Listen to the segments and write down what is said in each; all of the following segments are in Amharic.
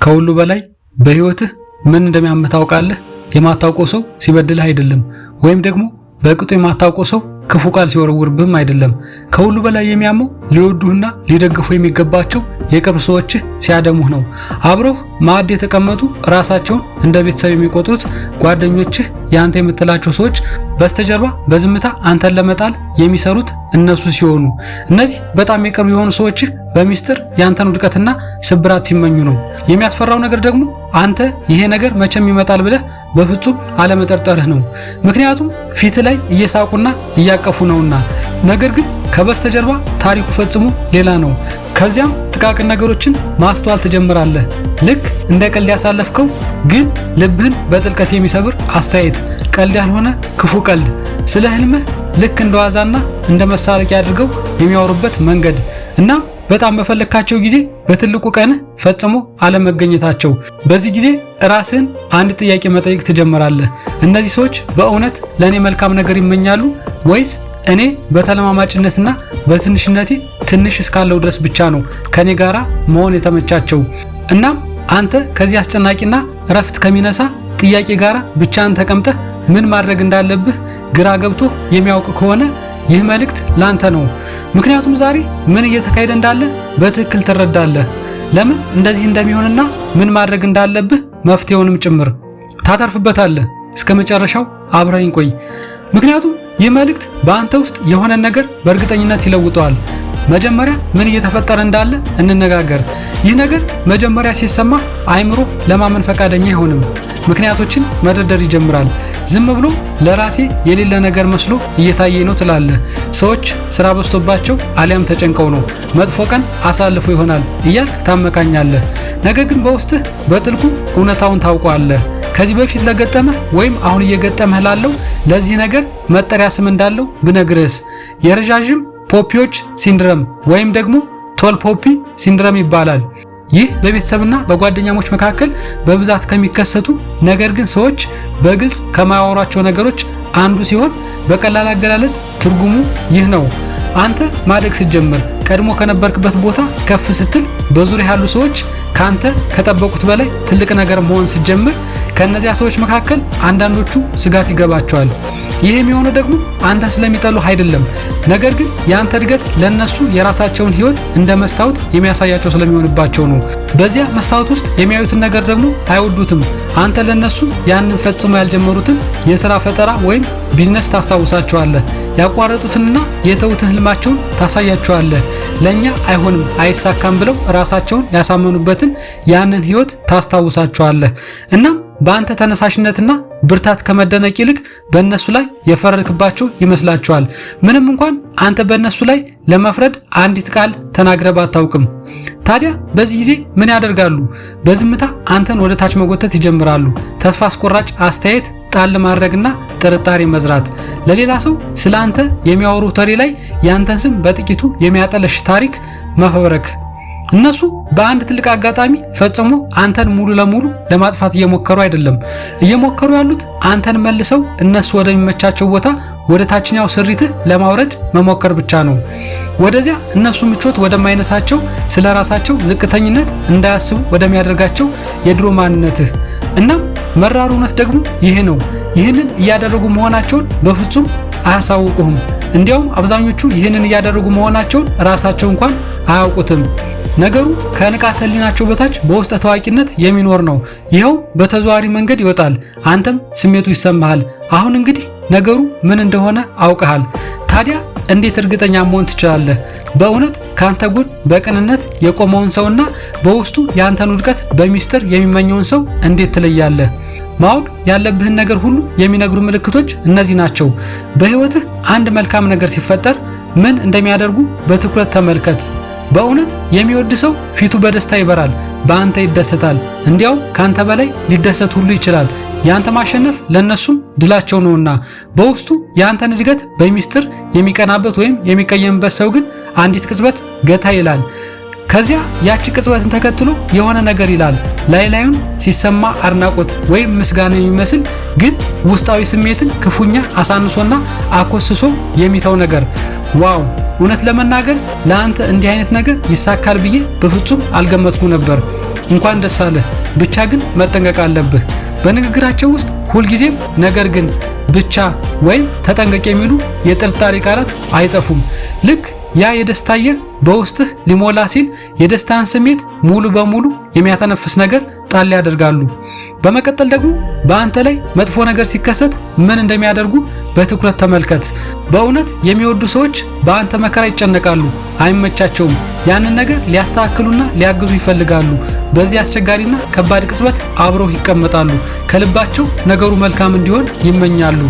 ከሁሉ በላይ በህይወትህ ምን እንደሚያምህ ታውቃለህ? የማታውቀው ሰው ሲበድልህ አይደለም፣ ወይም ደግሞ በቅጡ የማታውቀው ሰው ክፉ ቃል ሲወረውርብህም አይደለም። ከሁሉ በላይ የሚያመው ሊወዱህና ሊደግፉ የሚገባቸው የቅርብ ሰዎችህ ሲያደሙህ ነው። አብረው ማዕድ የተቀመጡ ራሳቸውን እንደ ቤተሰብ የሚቆጥሩት ጓደኞችህ፣ ያንተ የምትላቸው ሰዎች በስተጀርባ በዝምታ አንተን ለመጣል የሚሰሩት እነሱ ሲሆኑ፣ እነዚህ በጣም የቅርብ የሆኑ ሰዎችህ በሚስጥር ያንተን ውድቀትና ስብራት ሲመኙ ነው። የሚያስፈራው ነገር ደግሞ አንተ ይሄ ነገር መቼም ይመጣል ብለህ በፍጹም አለመጠርጠርህ ነው። ምክንያቱም ፊት ላይ እየሳቁና እያቀፉ ነውና። ነገር ግን ከበስተጀርባ ታሪኩ ፈጽሞ ሌላ ነው። ከዚያም ጥቃቅን ነገሮችን ማስተዋል ትጀምራለህ። ልክ እንደ ቀልድ ያሳለፍከው ግን ልብህን በጥልቀት የሚሰብር አስተያየት፣ ቀልድ ያልሆነ ክፉ ቀልድ፣ ስለ ህልምህ ልክ እንደዋዛና እንደ መሳለቂያ አድርገው የሚያወሩበት መንገድ እና በጣም በፈለካቸው ጊዜ በትልቁ ቀንህ ፈጽሞ አለመገኘታቸው። በዚህ ጊዜ ራስህን አንድ ጥያቄ መጠየቅ ትጀምራለህ። እነዚህ ሰዎች በእውነት ለኔ መልካም ነገር ይመኛሉ ወይስ እኔ በተለማማጭነትና በትንሽነቴ ትንሽ እስካለው ድረስ ብቻ ነው ከኔ ጋራ መሆን የተመቻቸው? እናም አንተ ከዚህ አስጨናቂና እረፍት ከሚነሳ ጥያቄ ጋራ ብቻህን ተቀምጠህ ምን ማድረግ እንዳለብህ ግራ ገብቶ የሚያውቅ ከሆነ ይህ መልእክት ላንተ ነው። ምክንያቱም ዛሬ ምን እየተካሄደ እንዳለ በትክክል ትረዳለህ። ለምን እንደዚህ እንደሚሆንና ምን ማድረግ እንዳለብህ መፍትሄውንም ጭምር ታተርፍበታለህ። እስከ መጨረሻው አብረኝ ቆይ። ምክንያቱም ይህ መልእክት በአንተ ውስጥ የሆነ ነገር በእርግጠኝነት ይለውጠዋል። መጀመሪያ ምን እየተፈጠረ እንዳለ እንነጋገር። ይህ ነገር መጀመሪያ ሲሰማ አይምሮ ለማመን ፈቃደኛ አይሆንም። ምክንያቶችን መደርደር ይጀምራል። ዝም ብሎ ለራሴ የሌለ ነገር መስሎ እየታየኝ ነው ትላለህ። ሰዎች ስራ በዝቶባቸው አሊያም ተጨንቀው ነው፣ መጥፎ ቀን አሳልፎ ይሆናል እያልክ ታመካኛለህ። ነገር ግን በውስጥህ በጥልቁ እውነታውን ታውቀዋለህ። ከዚህ በፊት ለገጠመህ ወይም አሁን እየገጠመህ ላለው ለዚህ ነገር መጠሪያ ስም እንዳለው ብነግርህስ? የረዣዥም ፖፒዎች ሲንድረም ወይም ደግሞ ቶል ፖፒ ሲንድረም ይባላል። ይህ በቤተሰብና በጓደኛሞች መካከል በብዛት ከሚከሰቱ ነገር ግን ሰዎች በግልጽ ከማያወሯቸው ነገሮች አንዱ ሲሆን፣ በቀላል አገላለጽ ትርጉሙ ይህ ነው። አንተ ማደግ ስትጀምር፣ ቀድሞ ከነበርክበት ቦታ ከፍ ስትል፣ በዙሪያ ያሉ ሰዎች ካንተ ከጠበቁት በላይ ትልቅ ነገር መሆን ስትጀምር፣ ከነዚያ ሰዎች መካከል አንዳንዶቹ ስጋት ይገባቸዋል። ይህ የሚሆነው ደግሞ አንተ ስለሚጠሉህ አይደለም፣ ነገር ግን ያንተ እድገት ለነሱ የራሳቸውን ህይወት እንደ መስታወት የሚያሳያቸው ስለሚሆንባቸው ነው። በዚያ መስታወት ውስጥ የሚያዩትን ነገር ደግሞ አይወዱትም። አንተ ለነሱ ያንን ፈጽሞ ያልጀመሩትን የሥራ ፈጠራ ወይም ቢዝነስ ታስታውሳቸዋለህ። ያቋረጡትንና የተውትን ህልማቸውን ታሳያቸዋለህ። ለኛ አይሆንም አይሳካም ብለው ራሳቸውን ያሳመኑበትን ያንን ህይወት ታስታውሳቸዋለህ። እናም በአንተ ተነሳሽነትና ብርታት ከመደነቅ ይልቅ በእነሱ ላይ የፈረድክባቸው ይመስላቸዋል። ምንም እንኳን አንተ በእነሱ ላይ ለመፍረድ አንዲት ቃል ተናግረህ ባታውቅም። ታዲያ በዚህ ጊዜ ምን ያደርጋሉ? በዝምታ አንተን ወደ ታች መጎተት ይጀምራሉ። ተስፋ አስቆራጭ አስተያየት ጣል ማድረግና ጥርጣሬ መዝራት፣ ለሌላ ሰው ስለ አንተ የሚያወሩት ወሬ ላይ ያንተን ስም በጥቂቱ የሚያጠለሽ ታሪክ መፈብረክ። እነሱ በአንድ ትልቅ አጋጣሚ ፈጽሞ አንተን ሙሉ ለሙሉ ለማጥፋት እየሞከሩ አይደለም። እየሞከሩ ያሉት አንተን መልሰው እነሱ ወደሚመቻቸው ቦታ ወደ ታችኛው ስሪትህ ለማውረድ መሞከር ብቻ ነው። ወደዚያ እነሱ ምቾት ወደማይነሳቸው፣ ስለ ራሳቸው ዝቅተኝነት እንዳያስቡ ወደሚያደርጋቸው የድሮ ማንነትህ። እናም መራሩ እውነት ደግሞ ይህ ነው። ይህንን እያደረጉ መሆናቸውን በፍጹም አያሳውቁህም። እንዲያውም አብዛኞቹ ይህንን እያደረጉ መሆናቸውን ራሳቸው እንኳን አያውቁትም። ነገሩ ከንቃተ ህሊናቸው በታች በውስጠ ታዋቂነት የሚኖር ነው። ይኸው በተዘዋዋሪ መንገድ ይወጣል። አንተም ስሜቱ ይሰማሃል። አሁን እንግዲህ ነገሩ ምን እንደሆነ አውቀሃል። ታዲያ እንዴት እርግጠኛ መሆን ትችላለህ? በእውነት ካንተ ጎን በቅንነት የቆመውን ሰውና በውስጡ ያንተን ውድቀት በሚስጥር የሚመኘውን ሰው እንዴት ትለያለህ? ማወቅ ያለብህን ነገር ሁሉ የሚነግሩ ምልክቶች እነዚህ ናቸው። በህይወትህ አንድ መልካም ነገር ሲፈጠር ምን እንደሚያደርጉ በትኩረት ተመልከት። በእውነት የሚወድ ሰው ፊቱ በደስታ ይበራል፣ በአንተ ይደሰታል። እንዲያው ካንተ በላይ ሊደሰት ሁሉ ይችላል። ያንተ ማሸነፍ ለነሱም ድላቸው ነውና። በውስጡ ያንተን እድገት በሚስጥር የሚቀናበት ወይም የሚቀየምበት ሰው ግን አንዲት ቅጽበት ገታ ይላል። ከዚያ ያቺ ቅጽበትን ተከትሎ የሆነ ነገር ይላል። ላይላዩን ሲሰማ አድናቆት ወይም ምስጋና የሚመስል ግን ውስጣዊ ስሜትን ክፉኛ አሳንሶና አኮስሶ የሚተው ነገር። ዋው! እውነት ለመናገር ለአንተ እንዲህ አይነት ነገር ይሳካል ብዬ በፍጹም አልገመትኩም ነበር። እንኳን ደስ አለህ። ብቻ ግን መጠንቀቅ አለብህ። በንግግራቸው ውስጥ ሁልጊዜም ነገር ግን፣ ብቻ ወይም ተጠንቀቅ የሚሉ የጥርጣሬ ቃላት አይጠፉም። ልክ ያ የደስታ አየር በውስጥህ ሊሞላ ሲል የደስታን ስሜት ሙሉ በሙሉ የሚያተነፍስ ነገር ጣል ያደርጋሉ። በመቀጠል ደግሞ በአንተ ላይ መጥፎ ነገር ሲከሰት ምን እንደሚያደርጉ በትኩረት ተመልከት። በእውነት የሚወዱ ሰዎች በአንተ መከራ ይጨነቃሉ፣ አይመቻቸውም። ያንን ነገር ሊያስተካክሉና ሊያግዙ ይፈልጋሉ። በዚህ አስቸጋሪና ከባድ ቅጽበት አብረው ይቀመጣሉ። ከልባቸው ነገሩ መልካም እንዲሆን ይመኛሉ።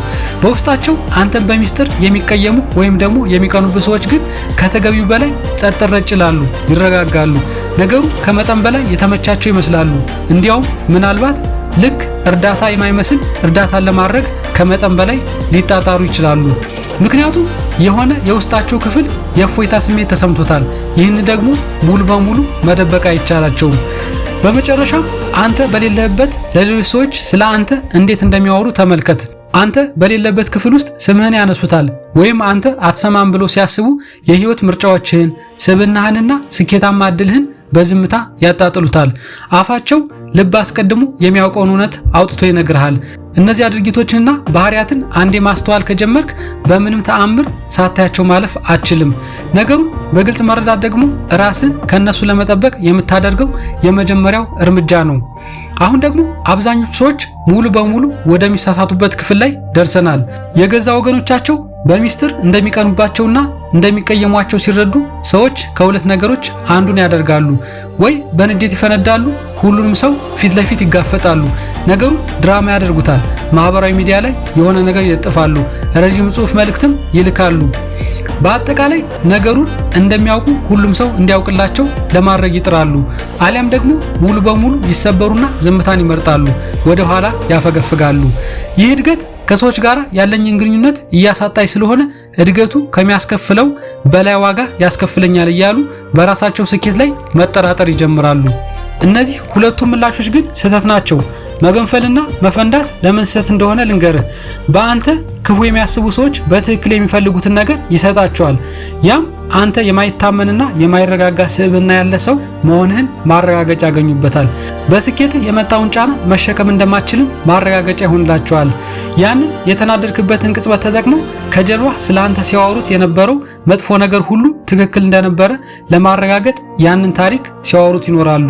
በውስጣቸው አንተን በሚስጥር የሚቀየሙ ወይም ደግሞ የሚቀኑብህ ሰዎች ግን ከተገቢው በላይ ጸጥ ረጭ ይላሉ፣ ይረጋጋሉ። ነገሩ ከመጠን በላይ የተመቻቸው ይመስላሉ። እንዲያውም ምናልባት ልክ እርዳታ የማይመስል እርዳታን ለማድረግ ከመጠን በላይ ሊጣጣሩ ይችላሉ። ምክንያቱም የሆነ የውስጣቸው ክፍል የእፎይታ ስሜት ተሰምቶታል። ይህን ደግሞ ሙሉ በሙሉ መደበቅ አይቻላቸውም። በመጨረሻም አንተ በሌለህበት ለሌሎች ሰዎች ስለ አንተ እንዴት እንደሚያወሩ ተመልከት። አንተ በሌለበት ክፍል ውስጥ ስምህን ያነሱታል፣ ወይም አንተ አትሰማም ብሎ ሲያስቡ የህይወት ምርጫዎችህን፣ ስብዕናህንና ስኬታማ እድልህን በዝምታ ያጣጥሉታል። አፋቸው ልብ አስቀድሞ የሚያውቀውን እውነት አውጥቶ ይነግርሃል። እነዚህ ድርጊቶችንና ባህሪያትን አንዴ ማስተዋል ከጀመርክ በምንም ተአምር ሳታያቸው ማለፍ አትችልም። ነገሩን በግልጽ መረዳት ደግሞ ራስን ከነሱ ለመጠበቅ የምታደርገው የመጀመሪያው እርምጃ ነው። አሁን ደግሞ አብዛኞቹ ሰዎች ሙሉ በሙሉ ወደሚሳሳቱበት ክፍል ላይ ደርሰናል። የገዛ ወገኖቻቸው በሚስጥር እንደሚቀኑባቸውና እንደሚቀየሟቸው ሲረዱ ሰዎች ከሁለት ነገሮች አንዱን ያደርጋሉ። ወይ በንዴት ይፈነዳሉ፣ ሁሉንም ሰው ፊት ለፊት ይጋፈጣሉ፣ ነገሩ ድራማ ያደርጉታል። ማህበራዊ ሚዲያ ላይ የሆነ ነገር ይለጥፋሉ፣ ረጅም ጽሑፍ መልእክትም ይልካሉ። በአጠቃላይ ነገሩን እንደሚያውቁ ሁሉም ሰው እንዲያውቅላቸው ለማድረግ ይጥራሉ። አሊያም ደግሞ ሙሉ በሙሉ ይሰበሩና ዝምታን ይመርጣሉ፣ ወደ ኋላ ያፈገፍጋሉ። ይህ እድገት ከሰዎች ጋር ያለኝን ግንኙነት እያሳጣኝ ስለሆነ እድገቱ ከሚያስከፍለው በላይ ዋጋ ያስከፍለኛል እያሉ በራሳቸው ስኬት ላይ መጠራጠር ይጀምራሉ። እነዚህ ሁለቱም ምላሾች ግን ስህተት ናቸው። መገንፈልና መፈንዳት ለምን ስህተት እንደሆነ ልንገርህ። በአንተ ክፉ የሚያስቡ ሰዎች በትክክል የሚፈልጉትን ነገር ይሰጣቸዋል። ያም አንተ የማይታመንና የማይረጋጋ ስብዕና ያለ ሰው መሆንህን ማረጋገጫ ያገኙበታል። በስኬትህ የመጣውን ጫና መሸከም እንደማትችልም ማረጋገጫ ይሆንላቸዋል። ያንን የተናደድክበትን ቅጽበት ተጠቅመው ከጀርባ ስለ አንተ ሲያወሩት የነበረው መጥፎ ነገር ሁሉ ትክክል እንደነበረ ለማረጋገጥ ያንን ታሪክ ሲያወሩት ይኖራሉ።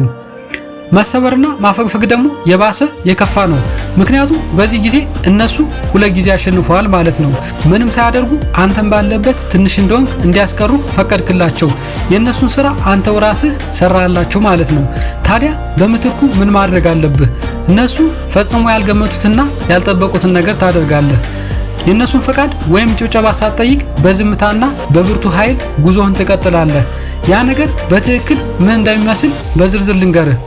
መሰበርና ማፈግፈግ ደግሞ የባሰ የከፋ ነው። ምክንያቱም በዚህ ጊዜ እነሱ ሁለት ጊዜ አሸንፈዋል ማለት ነው። ምንም ሳያደርጉ አንተን ባለበት ትንሽ እንደሆንክ እንዲያስቀሩ ፈቀድክላቸው። የእነሱን ስራ አንተው ራስህ ሰራላቸው ማለት ነው። ታዲያ በምትኩ ምን ማድረግ አለብህ? እነሱ ፈጽሞ ያልገመቱትና ያልጠበቁትን ነገር ታደርጋለህ። የእነሱን ፈቃድ ወይም ጭብጨባ ሳትጠይቅ በዝምታና በብርቱ ኃይል ጉዞህን ትቀጥላለህ። ያ ነገር በትክክል ምን እንደሚመስል በዝርዝር ልንገርህ።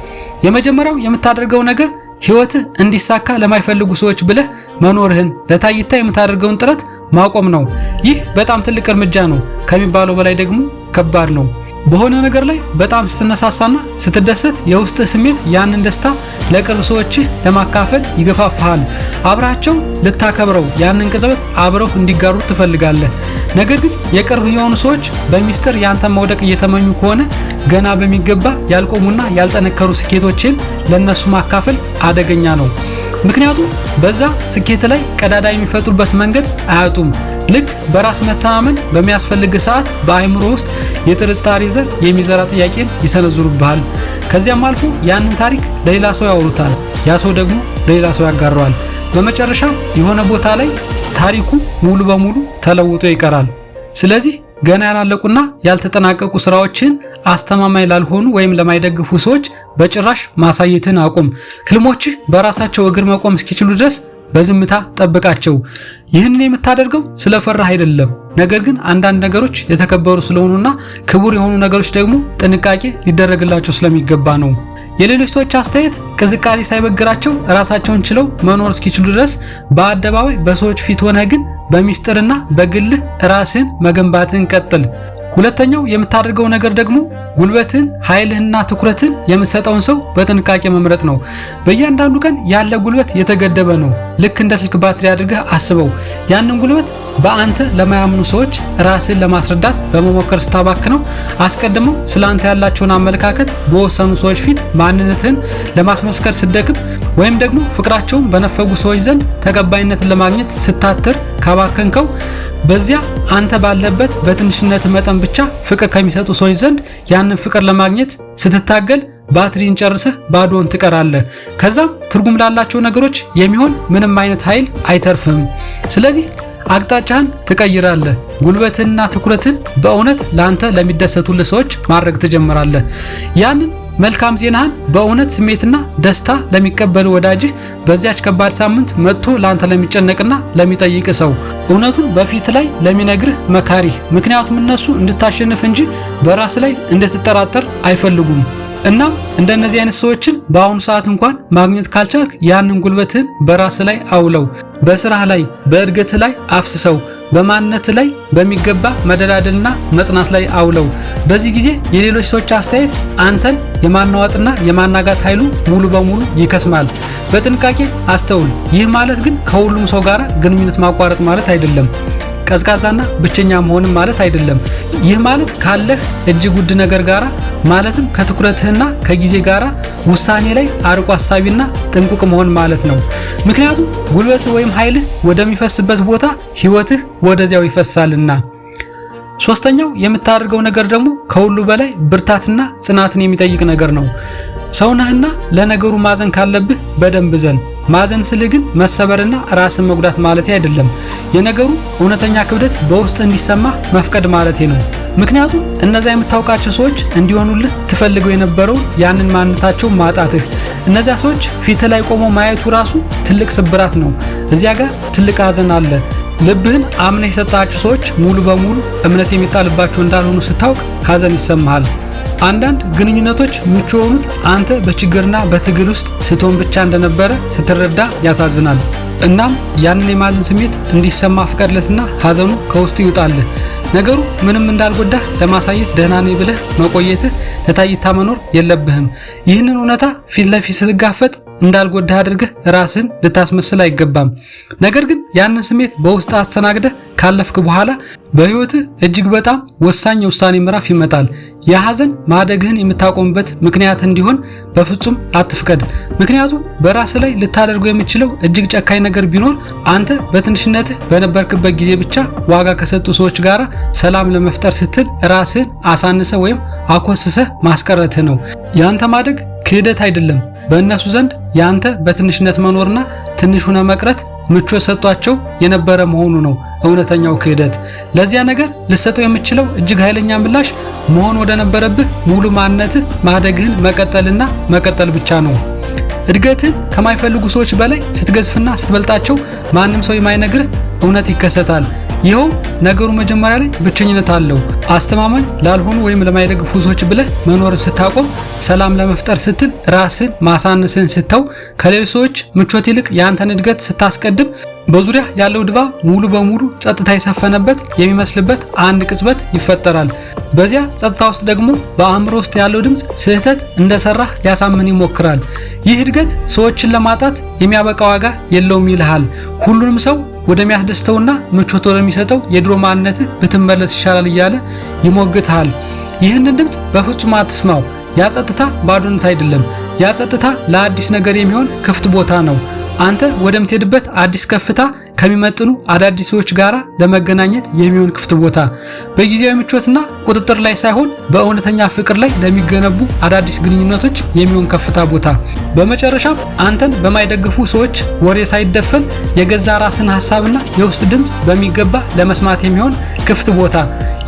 የመጀመሪያው የምታደርገው ነገር ህይወትህ እንዲሳካ ለማይፈልጉ ሰዎች ብለህ መኖርህን ለታይታ የምታደርገውን ጥረት ማቆም ነው። ይህ በጣም ትልቅ እርምጃ ነው፣ ከሚባለው በላይ ደግሞ ከባድ ነው። በሆነ ነገር ላይ በጣም ስትነሳሳና ስትደሰት የውስጥህ ስሜት ያንን ደስታ ለቅርብ ሰዎችህ ለማካፈል ይገፋፋሃል። አብራቸው ልታከብረው ያንን ቅጽበት አብረው እንዲጋሩ ትፈልጋለህ። ነገር ግን የቅርብ የሆኑ ሰዎች በሚስጥር ያንተን መውደቅ እየተመኙ ከሆነ ገና በሚገባ ያልቆሙና ያልጠነከሩ ስኬቶችን ለነሱ ማካፈል አደገኛ ነው። ምክንያቱም በዛ ስኬት ላይ ቀዳዳ የሚፈጥሩበት መንገድ አያጡም። ልክ በራስ መተማመን በሚያስፈልግ ሰዓት በአእምሮ ውስጥ የጥርጣሬ ዘር የሚዘራ ጥያቄን ይሰነዝሩብሃል። ከዚያም አልፎ ያንን ታሪክ ለሌላ ሰው ያወሩታል። ያ ሰው ደግሞ ለሌላ ሰው ያጋራዋል። በመጨረሻ የሆነ ቦታ ላይ ታሪኩ ሙሉ በሙሉ ተለውጦ ይቀራል። ስለዚህ ገና ያላለቁና ያልተጠናቀቁ ስራዎችን አስተማማኝ ላልሆኑ ወይም ለማይደግፉ ሰዎች በጭራሽ ማሳየትን አቁም። ህልሞችህ በራሳቸው እግር መቆም እስኪችሉ ድረስ በዝምታ ጠብቃቸው። ይህንን የምታደርገው ስለፈራህ አይደለም፣ ነገር ግን አንዳንድ ነገሮች የተከበሩ ስለሆኑና ክቡር የሆኑ ነገሮች ደግሞ ጥንቃቄ ሊደረግላቸው ስለሚገባ ነው። የሌሎች ሰዎች አስተያየት ቅዝቃዜ ሳይበግራቸው ራሳቸውን ችለው መኖር እስኪችሉ ድረስ በአደባባይ በሰዎች ፊት ሆነህ ግን በሚስጥርና በግልህ ራስን መገንባትን ቀጥል። ሁለተኛው የምታደርገው ነገር ደግሞ ጉልበትን፣ ኃይልህንና ትኩረትን የምትሰጠውን ሰው በጥንቃቄ መምረጥ ነው። በእያንዳንዱ ቀን ያለ ጉልበት የተገደበ ነው። ልክ እንደ ስልክ ባትሪ አድርገህ አስበው። ያንን ጉልበት በአንተ ለማያምኑ ሰዎች ራስን ለማስረዳት በመሞከር ስታባክነው አስቀድመው ስላንተ ያላቸውን አመለካከት በወሰኑ ሰዎች ፊት ማንነትህን ለማስመስከር ስትደክም ወይም ደግሞ ፍቅራቸውን በነፈጉ ሰዎች ዘንድ ተቀባይነትን ለማግኘት ስታትር ካባከንከው በዚያ አንተ ባለበት በትንሽነት መጠን ብቻ ፍቅር ከሚሰጡ ሰዎች ዘንድ ያንን ፍቅር ለማግኘት ስትታገል ባትሪን ጨርሰህ ባዶን ትቀራለህ። ከዛም ትርጉም ላላቸው ነገሮች የሚሆን ምንም አይነት ኃይል አይተርፍም። ስለዚህ አቅጣጫህን ትቀይራለህ። ጉልበትንና ትኩረትን በእውነት ላንተ ለሚደሰቱልህ ሰዎች ማድረግ ትጀምራለህ። ያንን መልካም ዜናህን በእውነት ስሜትና ደስታ ለሚቀበል ወዳጅህ በዚያች ከባድ ሳምንት መጥቶ ላንተ ለሚጨነቅና ለሚጠይቅ ሰው እውነቱን በፊት ላይ ለሚነግርህ መካሪህ። ምክንያቱም እነሱ እንድታሸንፍ እንጂ በራስ ላይ እንድትጠራጠር አይፈልጉም። እናም እንደነዚህ አይነት ሰዎችን በአሁኑ ሰዓት እንኳን ማግኘት ካልቻልክ ያንን ጉልበትህን በራስ ላይ አውለው። በስራህ ላይ፣ በእድገትህ ላይ አፍስሰው። በማንነት ላይ በሚገባ መደላደልና መጽናት ላይ አውለው። በዚህ ጊዜ የሌሎች ሰዎች አስተያየት አንተን የማናወጥና የማናጋት ኃይሉ ሙሉ በሙሉ ይከስማል። በጥንቃቄ አስተውል። ይህ ማለት ግን ከሁሉም ሰው ጋር ግንኙነት ማቋረጥ ማለት አይደለም። ቀዝቃዛና ብቸኛ መሆን ማለት አይደለም። ይህ ማለት ካለህ እጅግ ውድ ነገር ጋራ ማለትም ከትኩረትህና ከጊዜ ጋራ ውሳኔ ላይ አርቆ አሳቢና ጥንቁቅ መሆን ማለት ነው። ምክንያቱም ጉልበትህ ወይም ኃይልህ ወደሚፈስበት ቦታ ህይወትህ ወደዚያው ይፈሳልና። ሶስተኛው የምታደርገው ነገር ደግሞ ከሁሉ በላይ ብርታትና ጽናትን የሚጠይቅ ነገር ነው። ሰውነህና ለነገሩ ማዘን ካለብህ በደንብ ዘን። ማዘን ስልህ ግን መሰበርና ራስን መጉዳት ማለት አይደለም። የነገሩ እውነተኛ ክብደት በውስጥ እንዲሰማ መፍቀድ ማለት ነው። ምክንያቱም እነዛ የምታውቃቸው ሰዎች እንዲሆኑልህ ትፈልገው የነበረውን ያንን ማንነታቸው ማጣትህ፣ እነዚያ ሰዎች ፊት ላይ ቆሞ ማየቱ ራሱ ትልቅ ስብራት ነው። እዚያ ጋር ትልቅ ሐዘን አለ። ልብህን አምነህ የሰጣቸው ሰዎች ሙሉ በሙሉ እምነት የሚጣልባቸው እንዳልሆኑ ስታውቅ ሐዘን ይሰማሃል። አንዳንድ ግንኙነቶች ምቹ የሆኑት አንተ በችግርና በትግል ውስጥ ስትሆን ብቻ እንደነበረ ስትረዳ ያሳዝናል። እናም ያንን የማዘን ስሜት እንዲሰማ ፍቀድለትና ሐዘኑ ከውስጡ ይውጣልህ። ነገሩ ምንም እንዳልጎዳህ ለማሳየት ደህና ነኝ ብለህ መቆየትህ ለታይታ መኖር የለብህም። ይህንን እውነታ ፊት ለፊት ስትጋፈጥ እንዳልጎዳህ አድርገህ ራስህን ልታስመስል አይገባም። ነገር ግን ያንን ስሜት በውስጥ አስተናግደህ ካለፍክ በኋላ በህይወትህ እጅግ በጣም ወሳኝ የውሳኔ ምዕራፍ ይመጣል። የሐዘን ማደግህን የምታቆምበት ምክንያት እንዲሆን በፍጹም አትፍቀድ። ምክንያቱም በራስህ ላይ ልታደርገው የምችለው እጅግ ጨካኝ ነገር ቢኖር አንተ በትንሽነትህ በነበርክበት ጊዜ ብቻ ዋጋ ከሰጡ ሰዎች ጋር ሰላም ለመፍጠር ስትል ራስህን አሳንሰ ወይም አኮስሰህ ማስቀረትህ ነው። ያንተ ማደግ ክህደት አይደለም። በእነሱ ዘንድ ያንተ በትንሽነት መኖርና ትንሽ ሆነ መቅረት ምቾት ሰጧቸው የነበረ መሆኑ ነው እውነተኛው ክህደት። ለዚያ ነገር ልሰጠው የምችለው እጅግ ኃይለኛ ምላሽ መሆን ወደ ነበረብህ ሙሉ ማንነትህ ማደግህን መቀጠልና መቀጠል ብቻ ነው። እድገትን ከማይፈልጉ ሰዎች በላይ ስትገዝፍና ስትበልጣቸው ማንም ሰው የማይነግርህ እውነት ይከሰታል። ይኸው ነገሩ መጀመሪያ ላይ ብቸኝነት አለው። አስተማማኝ ላልሆኑ ወይም ለማይደግፉ ሰዎች ብለህ መኖር ስታቆም፣ ሰላም ለመፍጠር ስትል ራስን ማሳነስን ስተው፣ ከሌሎች ሰዎች ምቾት ይልቅ የአንተን እድገት ስታስቀድም፣ በዙሪያ ያለው ድባብ ሙሉ በሙሉ ጸጥታ የሰፈነበት የሚመስልበት አንድ ቅጽበት ይፈጠራል። በዚያ ጸጥታ ውስጥ ደግሞ በአእምሮ ውስጥ ያለው ድምፅ ስህተት እንደሰራህ ሊያሳምን ይሞክራል። ይህ እድገት ሰዎችን ለማጣት የሚያበቃ ዋጋ የለውም ይልሃል። ሁሉንም ሰው ወደሚያስደስተውና ምቾት ወደሚሰጠው የድሮ ማንነትህ ብትመለስ ይሻላል እያለ ይሞግትሃል። ይህንን ድምፅ በፍጹም አትስማው። ያ ጸጥታ ባዶነት አይደለም። ያ ጸጥታ ለአዲስ ነገር የሚሆን ክፍት ቦታ ነው። አንተ ወደምትሄድበት አዲስ ከፍታ ከሚመጥኑ አዳዲስ ሰዎች ጋር ለመገናኘት የሚሆን ክፍት ቦታ፣ በጊዜያዊ ምቾትና ቁጥጥር ላይ ሳይሆን በእውነተኛ ፍቅር ላይ ለሚገነቡ አዳዲስ ግንኙነቶች የሚሆን ከፍታ ቦታ። በመጨረሻም አንተን በማይደግፉ ሰዎች ወሬ ሳይደፈን የገዛ ራስን ሐሳብና የውስጥ ድምፅ በሚገባ ለመስማት የሚሆን ክፍት ቦታ።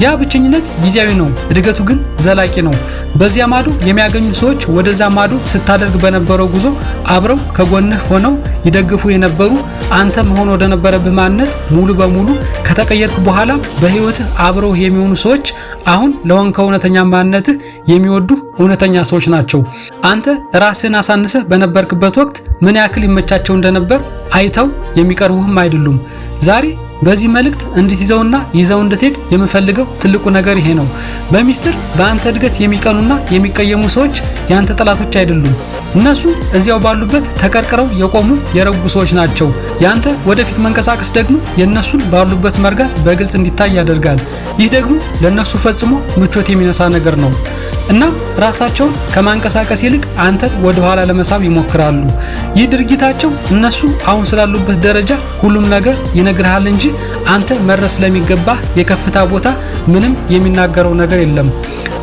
ያ ብቸኝነት ጊዜያዊ ነው፣ እድገቱ ግን ዘላቂ ነው። በዚያ ማዶ የሚያገኙ ሰዎች ወደዛ ማዶ ስታደርግ በነበረው ጉዞ አብረው ከጎንህ ሆነው ይደግፉ የነበሩ አንተ መሆን ወደ ነበረብህ ማንነት ሙሉ በሙሉ ከተቀየርክ በኋላ በህይወትህ አብረው የሚሆኑ ሰዎች አሁን ለወንከው እውነተኛ ማንነትህ የሚወዱ እውነተኛ ሰዎች ናቸው። አንተ ራስህን አሳንሰህ በነበርክበት ወቅት ምን ያክል ይመቻቸው እንደነበር አይተው የሚቀርቡህም አይደሉም። ዛሬ በዚህ መልእክት እንድትይዘውና ይዘው እንድትሄድ የምፈልገው ትልቁ ነገር ይሄ ነው። በሚስጥር በአንተ እድገት የሚቀኑና የሚቀየሙ ሰዎች ያንተ ጠላቶች አይደሉም። እነሱ እዚያው ባሉበት ተቀርቅረው የቆሙ የረጉ ሰዎች ናቸው። ያንተ ወደፊት መንቀሳቀስ ደግሞ የነሱን ባሉበት መርጋት በግልጽ እንዲታይ ያደርጋል። ይህ ደግሞ ለነሱ ፈጽሞ ምቾት የሚነሳ ነገር ነው። እናም ራሳቸውን ከማንቀሳቀስ ይልቅ አንተን ወደ ኋላ ለመሳብ ይሞክራሉ። ይህ ድርጊታቸው እነሱ አሁን ስላሉበት ደረጃ ሁሉም ነገር ይነግርሃል እንጂ አንተ መድረስ ስለሚገባህ የከፍታ ቦታ ምንም የሚናገረው ነገር የለም።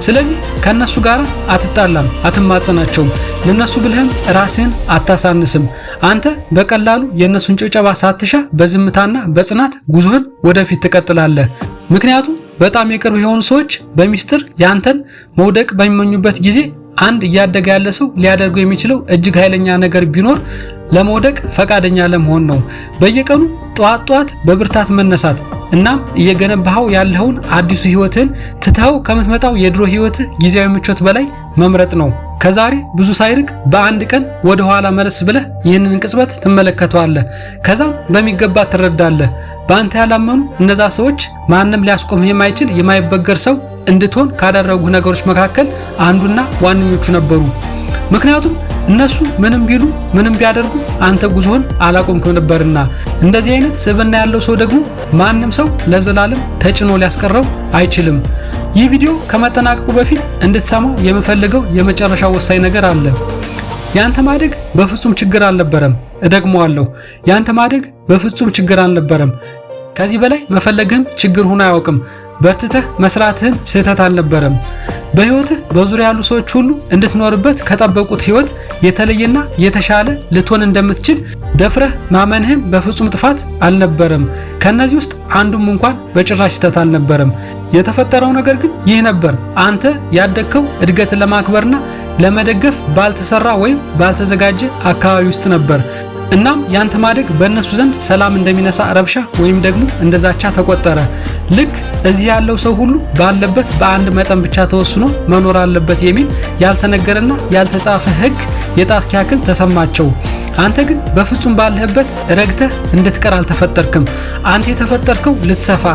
ስለዚህ ከነሱ ጋር አትጣላም፣ አትማጸናቸውም። ለነሱ ብለህም ራስህን አታሳንስም። አንተ በቀላሉ የነሱን ጭብጨባ ሳትሻ በዝምታና በጽናት ጉዞህን ወደፊት ትቀጥላለህ። ምክንያቱም በጣም የቅርብ የሆኑ ሰዎች በሚስጥር ያንተን መውደቅ በሚመኙበት ጊዜ አንድ እያደገ ያለ ሰው ሊያደርገው የሚችለው እጅግ ኃይለኛ ነገር ቢኖር ለመውደቅ ፈቃደኛ ለመሆን ነው። በየቀኑ ጧት በብርታት መነሳት እናም እየገነባው ያለውን አዲሱ ህይወትን ትተው ከምትመጣው የድሮ ህይወትህ ጊዜያዊ ምቾት በላይ መምረጥ ነው። ከዛሬ ብዙ ሳይርቅ በአንድ ቀን ወደ ኋላ መለስ ብለህ ይህንን ቅጽበት ትመለከተዋለህ። ከዛም በሚገባ ትረዳለህ። በአንተ ያላመኑ እነዛ ሰዎች ማንም ሊያስቆምህ የማይችል የማይበገር ሰው እንድትሆን ካደረጉ ነገሮች መካከል አንዱና ዋነኞቹ ነበሩ። ምክንያቱም እነሱ ምንም ቢሉ ምንም ቢያደርጉ አንተ ጉዞህን አላቆምክም ነበርና። እንደዚህ አይነት ስብዕና ያለው ሰው ደግሞ ማንም ሰው ለዘላለም ተጭኖ ሊያስቀረው አይችልም። ይህ ቪዲዮ ከመጠናቀቁ በፊት እንድትሰማው የምፈልገው የመጨረሻ ወሳኝ ነገር አለ። ያንተ ማደግ በፍጹም ችግር አልነበረም። እደግመዋለሁ፣ ያንተ ማደግ በፍጹም ችግር አልነበረም። ከዚህ በላይ መፈለግህም ችግር ሆኖ አያውቅም። በርትተህ መስራትህም ስህተት አልነበረም። በህይወትህ በዙሪያ ያሉ ሰዎች ሁሉ እንድትኖርበት ከጠበቁት ህይወት የተለየና የተሻለ ልትሆን እንደምትችል ደፍረህ ማመንህም በፍጹም ጥፋት አልነበረም። ከነዚህ ውስጥ አንዱም እንኳን በጭራሽ ስህተት አልነበረም። የተፈጠረው ነገር ግን ይህ ነበር። አንተ ያደግከው እድገትን ለማክበርና ለመደገፍ ባልተሰራ ወይም ባልተዘጋጀ አካባቢ ውስጥ ነበር። እናም ያንተ ማደግ በእነሱ ዘንድ ሰላም እንደሚነሳ ረብሻ ወይም ደግሞ እንደዛቻ ተቆጠረ። ልክ እዚህ ያለው ሰው ሁሉ ባለበት በአንድ መጠን ብቻ ተወስኖ መኖር አለበት የሚል ያልተነገረና ያልተጻፈ ህግ የጣስኪ ያክል ተሰማቸው። አንተ ግን በፍጹም ባለህበት ረግተህ እንድትቀር አልተፈጠርክም። አንተ የተፈጠርከው ልትሰፋ፣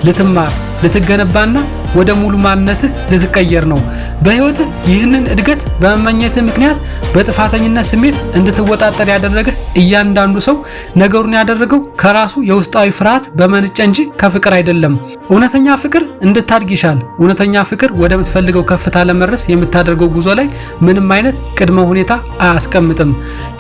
ልትማር፣ ልትገነባና ወደ ሙሉ ማንነትህ ልትቀየር ነው። በህይወትህ ይህንን እድገት በመመኘትህ ምክንያት በጥፋተኝነት ስሜት እንድትወጣጠር ያደረገህ እያንዳንዱ ሰው ነገሩን ያደረገው ከራሱ የውስጣዊ ፍርሃት በመነጨ እንጂ ከፍቅር አይደለም። እውነተኛ ፍቅር እንድታድግ ይሻል። እውነተኛ ፍቅር ወደምትፈልገው ከፍታ ለመድረስ የምታደርገው ጉዞ ላይ ምንም አይነት ቅድመ ሁኔታ አያስቀምጥም።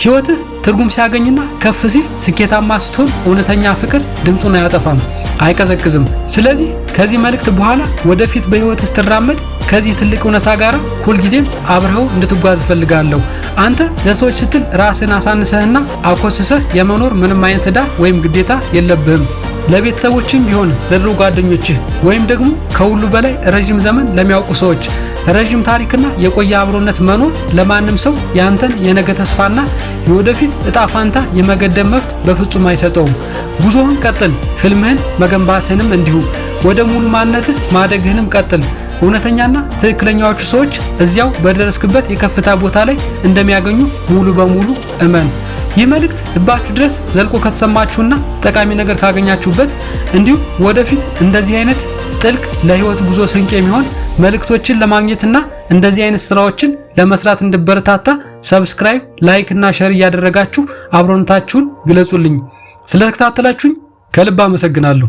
ህይወትህ ትርጉም ሲያገኝና ከፍ ሲል ስኬታማ ስትሆን እውነተኛ ፍቅር ድምፁን አያጠፋም፣ አይቀዘቅዝም። ስለዚህ ከዚህ መልእክት በኋላ ወደፊት በህይወት ስትራመድ ከዚህ ትልቅ እውነታ ጋር ሁልጊዜም አብረው እንድትጓዝ ፈልጋለሁ። አንተ ለሰዎች ስትል ራስን አሳንሰህና አኮስሰህ የመኖር ምንም አይነት ዕዳ ወይም ግዴታ የለብህም። ለቤተሰቦችም ቢሆን ለድሮ ጓደኞችህ ወይም ደግሞ ከሁሉ በላይ ረጅም ዘመን ለሚያውቁ ሰዎች ረጅም ታሪክና የቆየ አብሮነት መኖር ለማንም ሰው ያንተን የነገ ተስፋና የወደፊት እጣ ፋንታ የመገደብ መብት በፍጹም አይሰጠውም። ጉዞህን ቀጥል፣ ህልምህን መገንባትህንም እንዲሁ። ወደ ሙሉ ማንነትህ ማደግህንም ቀጥል። እውነተኛና ትክክለኛዎቹ ሰዎች እዚያው በደረስክበት የከፍታ ቦታ ላይ እንደሚያገኙ ሙሉ በሙሉ እመን። ይህ መልእክት ልባችሁ ድረስ ዘልቆ ከተሰማችሁና ጠቃሚ ነገር ካገኛችሁበት እንዲሁም ወደፊት እንደዚህ አይነት ጥልቅ ለህይወት ጉዞ ስንቅ የሚሆን መልእክቶችን ለማግኘትና እንደዚህ አይነት ስራዎችን ለመስራት እንድበረታታ ሰብስክራይብ፣ ላይክ እና ሼር እያደረጋችሁ አብሮነታችሁን ግለጹልኝ። ስለተከታተላችሁኝ ከልብ አመሰግናለሁ።